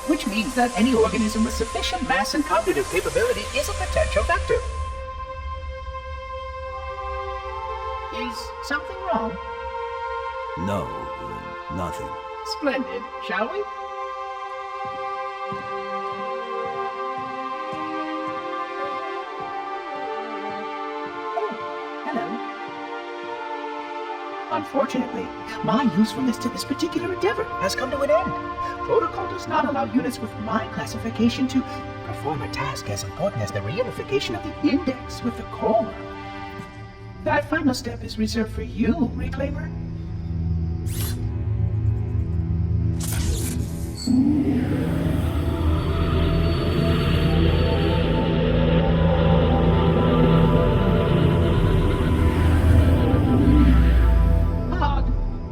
which means that any organism with sufficient mass and cognitive capability is a potential vector. Is something wrong? No, nothing. Splendid, shall we? Unfortunately, my usefulness to this particular endeavor has come to an end. Protocol does not allow units with my classification to perform a task as important as the reunification of the index with the core. That final step is reserved for you, Reclaimer.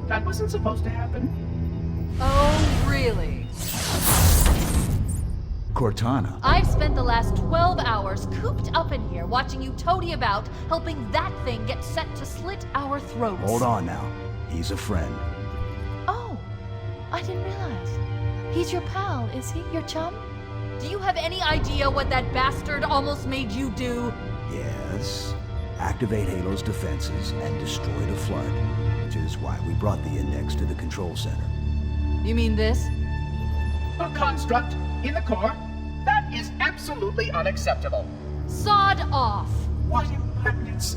That wasn't supposed to happen. Oh, really? Cortana. I've spent the last 12 hours cooped up in here watching you toady about, helping that thing get set to slit our throats. Hold on now. He's a friend. Oh, I didn't realize. He's your pal, is he? Your chum? Do you have any idea what that bastard almost made you do? Yes. Activate Halo's defenses and destroy the Flood. Which is why we brought the index to the control center. You mean this? A construct in the core? That is absolutely unacceptable. Sod off! What impertinence!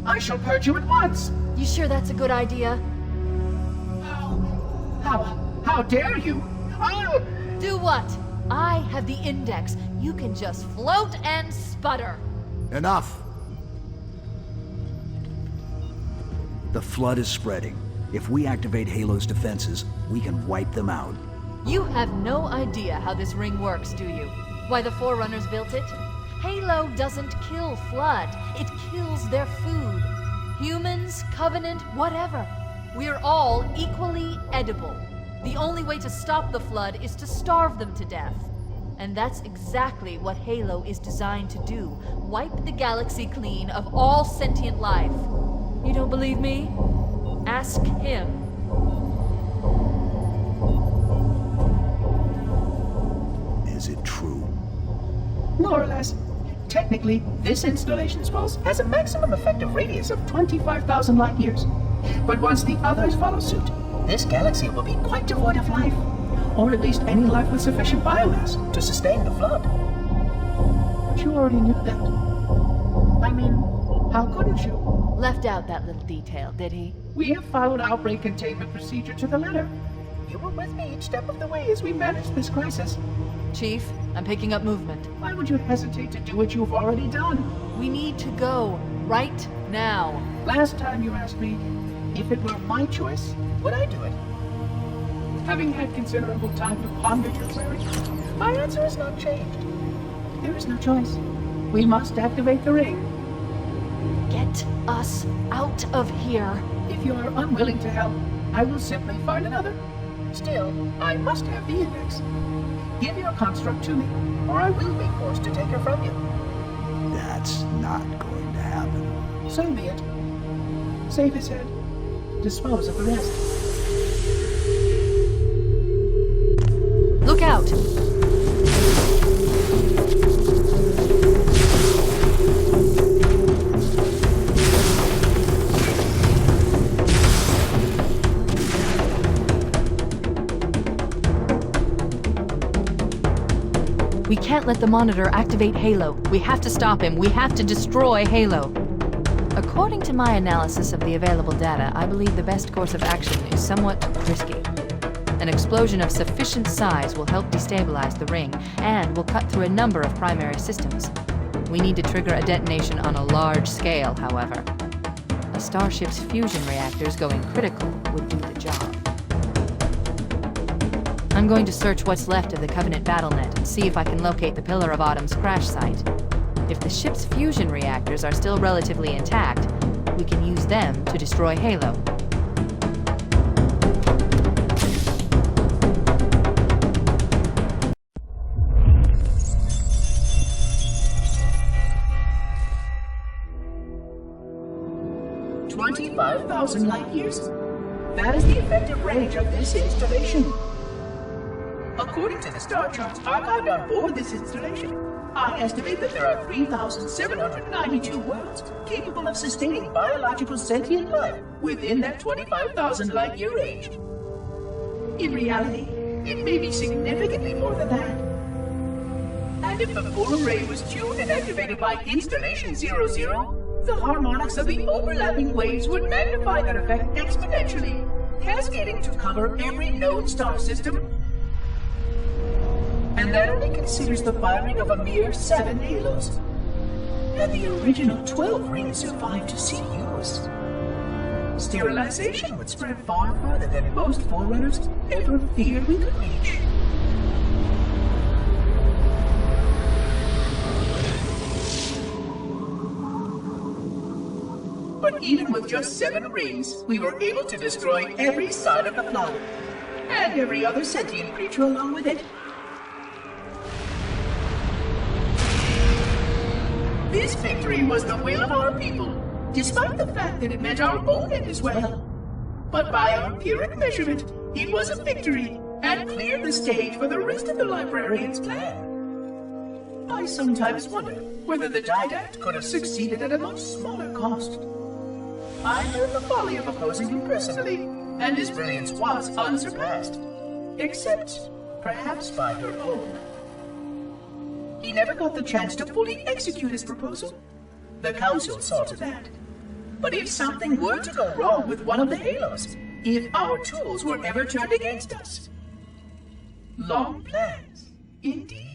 I shall purge you at once! You sure that's a good idea? How dare you? Oh! Do what? I have the index. You can just float and sputter. Enough! The Flood is spreading. If we activate Halo's defenses, we can wipe them out. You have no idea how this ring works, do you? Why the Forerunners built it? Halo doesn't kill Flood. It kills their food. Humans, Covenant, whatever. We're all equally edible. The only way to stop the Flood is to starve them to death. And that's exactly what Halo is designed to do. Wipe the galaxy clean of all sentient life. You don't believe me? Ask him. Is it true? More or less. Technically, this installation's pulse has a maximum effective radius of 25,000 light years. But once the others follow suit, this galaxy will be quite devoid of life. Or at least any life with sufficient biomass to sustain the Flood. But you already knew that. I mean, how couldn't you? Left out that little detail, did he? We have followed outbreak containment procedure to the letter. You were with me each step of the way as we managed this crisis. Chief, I'm picking up movement. Why would you hesitate to do what you've already done? We need to go, right now. Last time you asked me, if it were my choice, would I do it? Having had considerable time to ponder your query, my answer has not changed. There is no choice. We must activate the ring. Get us out of here. If you are unwilling to help, I will simply find another. Still, I must have the index. Give your construct to me, or I will be forced to take her from you. That's not going to happen. So be it. Save his head. Dispose of the rest. Look out! We can't let the monitor activate Halo. We have to stop him. We have to destroy Halo. According to my analysis of the available data, I believe the best course of action is somewhat risky. An explosion of sufficient size will help destabilize the ring, and will cut through a number of primary systems. We need to trigger a detonation on a large scale, however. A starship's fusion reactors going critical would do the job. I'm going to search what's left of the Covenant BattleNet and see if I can locate the Pillar of Autumn's crash site. If the ship's fusion reactors are still relatively intact, we can use them to destroy Halo. "25,000 light years? That is the effective range of this installation. According According to the star charts archived on board this installation, I estimate that there are 3,792 worlds capable of sustaining biological sentient life within that 25,000 light-year range. In reality, it may be significantly more than that. And if the full array was tuned and activated by Installation 00, the harmonics of the overlapping waves would magnify that effect exponentially, cascading to cover every known star system. And that only considers the firing of a mere 7 halos. And the original 12 rings survived to see use. Sterilization would spread far further than most Forerunners ever feared we could reach. But even with just 7 rings, we were able to destroy every side of the planet, and every other sentient creature along with it. This victory was the will of our people, despite the fact that it meant our own end as well. But by our empiric measurement, it was a victory, and cleared the stage for the rest of the librarian's plan. I sometimes wonder whether the Didact could have succeeded at a much smaller cost. I learned the folly of opposing him personally, and his brilliance was unsurpassed, except perhaps by her own. He never got the chance to fully execute his proposal. The Council saw to that. But if something were to go wrong with one of the halos, if our tools were ever turned against us, long plans, indeed.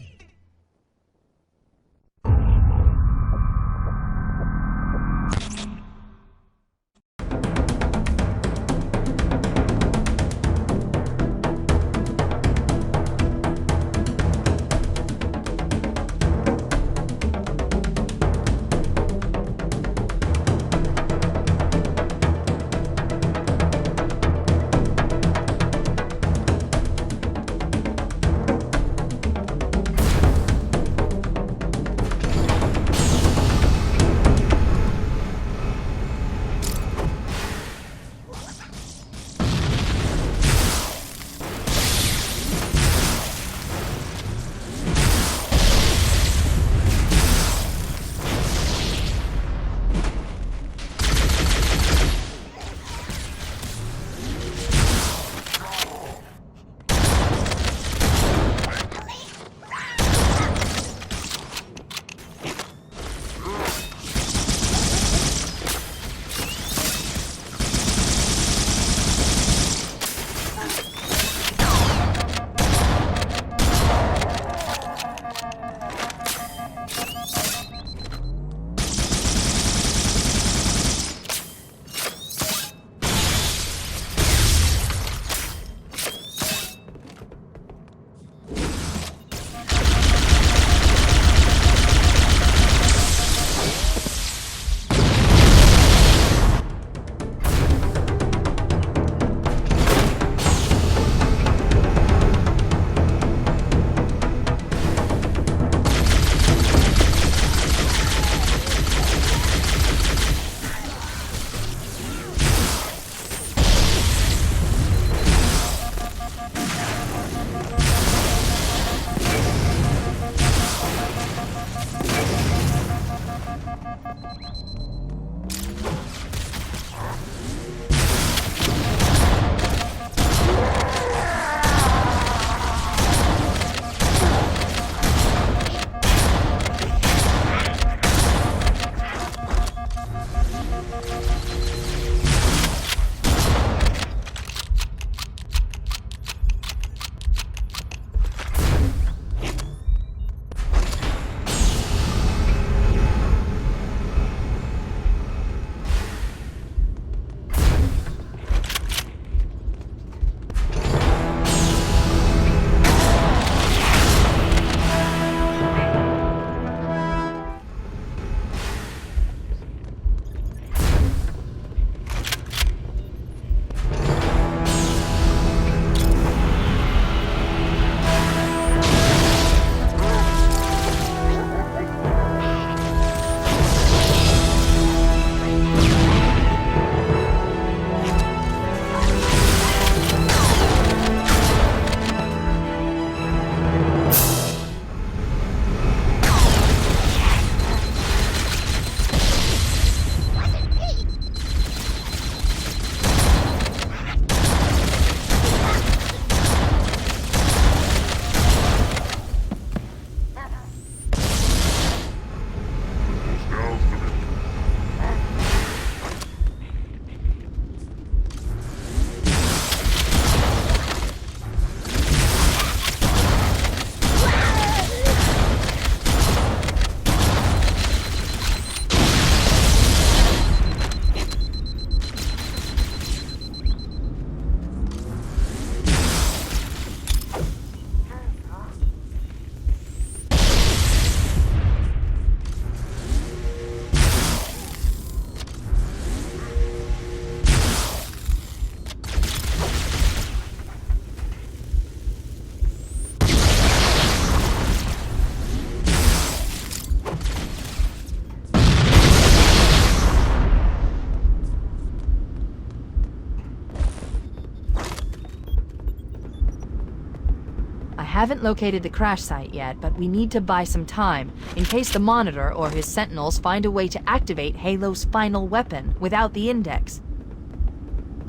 haven't located the crash site yet, but we need to buy some time, in case the Monitor or his Sentinels find a way to activate Halo's final weapon without the Index.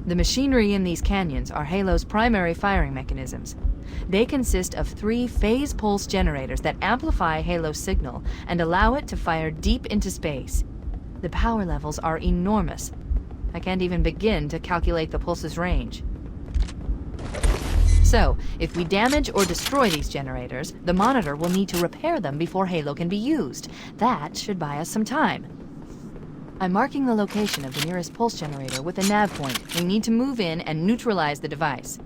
The machinery in these canyons are Halo's primary firing mechanisms. They consist of 3 phase pulse generators that amplify Halo's signal and allow it to fire deep into space. The power levels are enormous. I can't even begin to calculate the pulse's range. So, if we damage or destroy these generators, the Monitor will need to repair them before Halo can be used. That should buy us some time. I'm marking the location of the nearest pulse generator with a nav point. We need to move in and neutralize the device.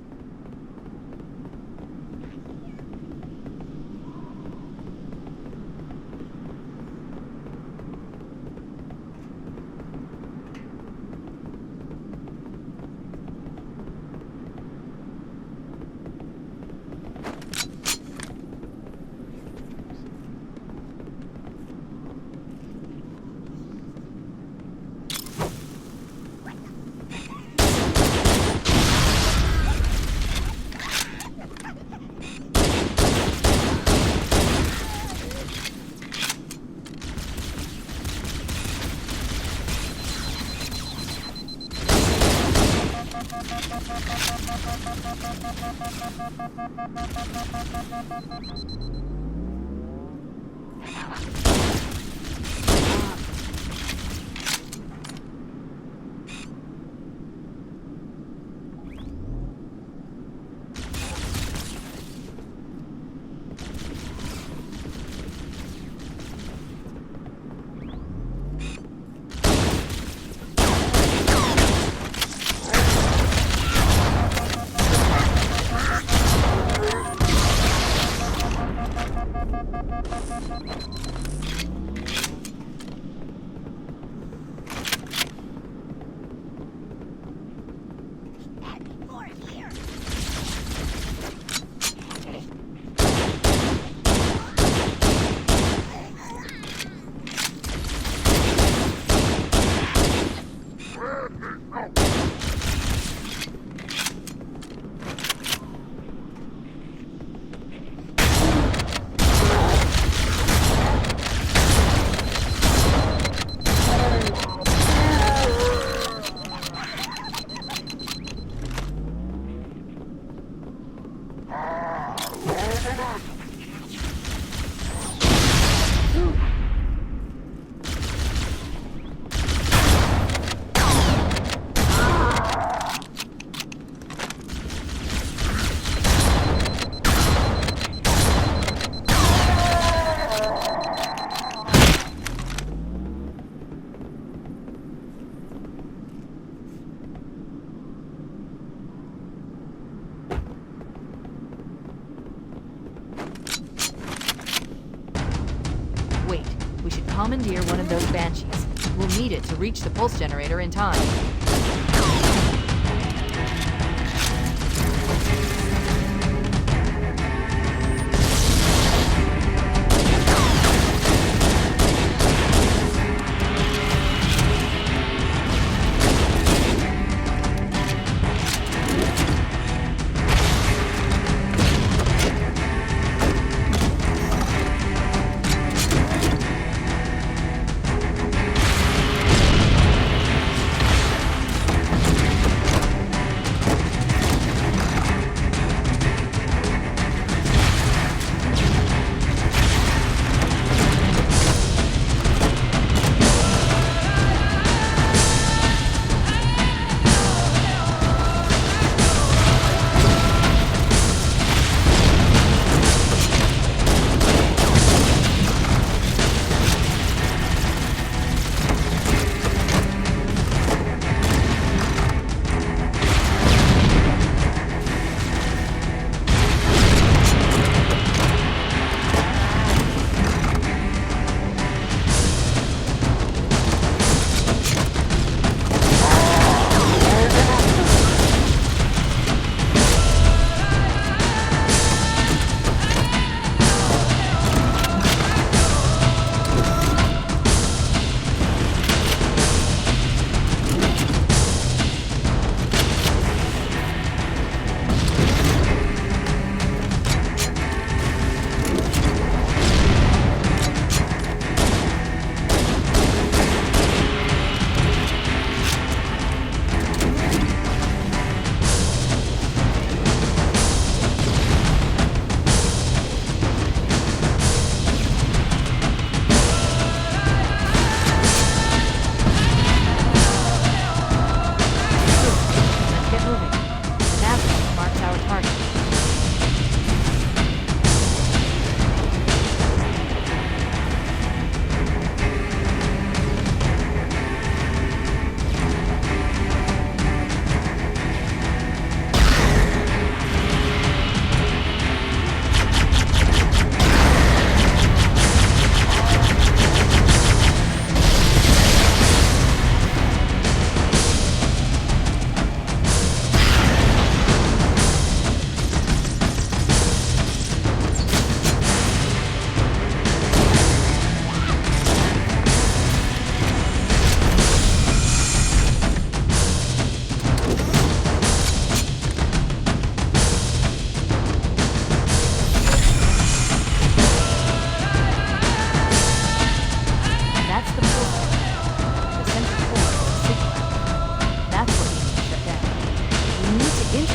Commandeer one of those Banshees. We'll need it to reach the pulse generator in time.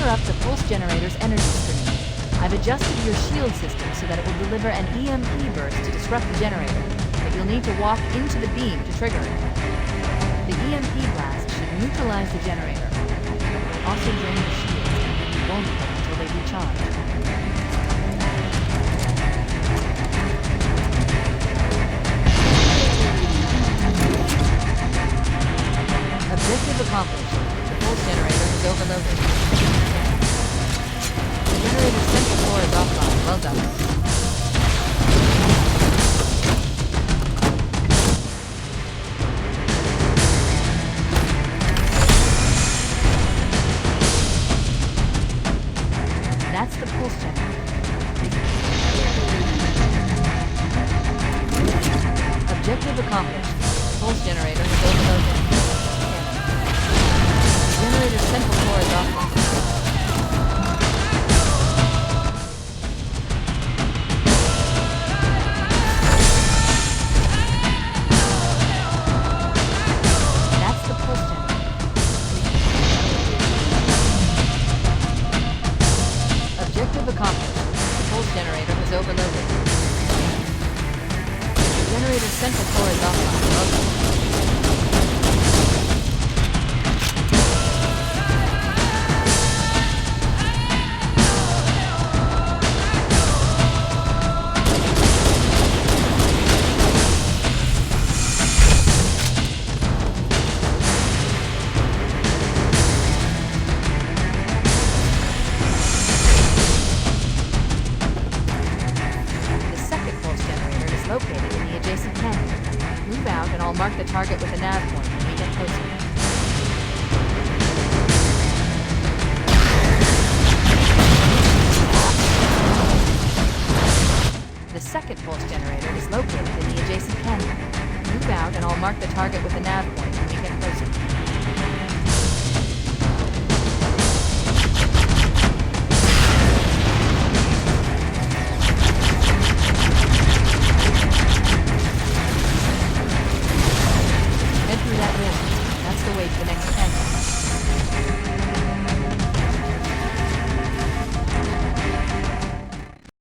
power up the pulse generator's energy stream. I've adjusted your shield system so that it will deliver an EMP burst to disrupt the generator, but you'll need to walk into the beam to trigger it. The EMP blast should neutralize the generator. Also drain the shields and you won't them until they recharge. Objective accomplished. The pulse generator is overloaded. The generator's central core is offline. Well done. That's the pulse generator. Objective accomplished. The pulse generator is overloaded. The generator's central core is offline. That's the pulse generator. Objective accomplished. The pulse generator was overloaded. The generator's central core is offline. Well done. Located in the adjacent canyon. Move out and I'll mark the target with a nav